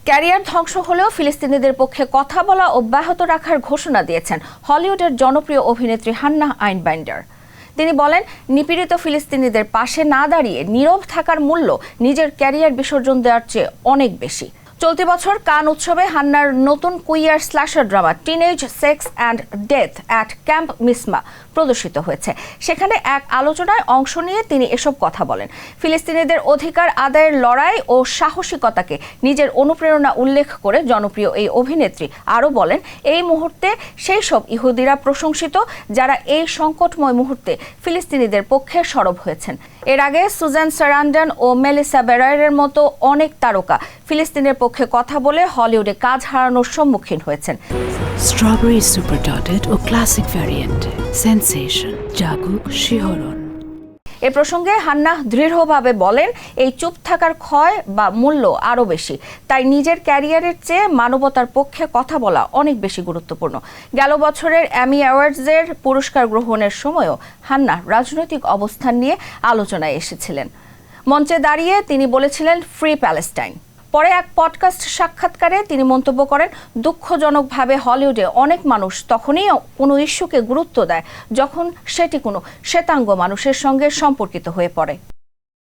Career ধ্বংস হলেও ফিলিস্তিনিদের পক্ষে কথা বলা অব্যাহত রাখার ঘোষণা দিয়েছেন হলিউডের জনপ্রিয় অভিনেত্রী হান্নাহ আইনবাইন্ডার। তিনি বলেন, নিপীড়িত ফিলিস্তিনিদের পাশে না দাঁড়িয়ে নীরব থাকার মূল্য নিজের ক্যারিয়ার বিসর্জন দেওয়ার চেয়ে অনেক বেশি। চলতি বছর কান উৎসবে হান্নার নতুন queer slasher drama teenage sex and death at camp Miasma প্রদর্শিত হয়েছে। সেখানে এক আলোচনায় অংশ নিয়ে তিনি এসব কথা বলেন। ফিলিস্তিনিদের অধিকার আদায়ের লড়াই ও সাহসিকতাকে নিজের অনুপ্রেরণা উল্লেখ করে জনপ্রিয় এই অভিনেত্রী আরও বলেন, এই মুহূর্তে সেই সব ইহুদিরা প্রশংসিত যারা এই সংকটময় মুহূর্তে ফিলিস্তিনিদের পক্ষে সরব হয়েছেন। এর আগে সুজান সারান্ডন ও মেলিসা বেরারের মতো অনেক তারকা ফিলিস্তিনের পক্ষে কথা বলে হলিউডে কাজ হারানোর সম্মুখীন হয়েছেন। স্ট্রবেরি সুপার ডটেড ও ক্লাসিক ভ্যারিয়েন্ট সেন্সেশন জাগুক শিহরণ। এ প্রসঙ্গে হান্নাহ দৃঢ়ভাবে বলেন, এই চুপ থাকার ক্ষয় বা মূল্য আরও বেশি, তাই নিজের ক্যারিয়ারের চেয়ে মানবতার পক্ষে কথা বলা অনেক বেশি গুরুত্বপূর্ণ। গেল বছরের অ্যামি অ্যাওয়ার্ডসের পুরস্কার গ্রহণের সময়ও হান্নাহ রাজনৈতিক অবস্থান নিয়ে আলোচনায় এসেছিলেন। মঞ্চে দাঁড়িয়ে তিনি বলেছিলেন, ফ্রি প্যালেস্টাইন। পরে এক পডকাস্ট সাক্ষাৎকারে তিনি মন্তব্য করেন, দুঃখজনকভাবে হলিউডে অনেক মানুষ তখনই কোনো ইস্যুকে গুরুত্ব দেয় যখন সেটি কোনো শ্বেতাঙ্গ মানুষের সঙ্গে সম্পর্কিত হয়ে পড়ে।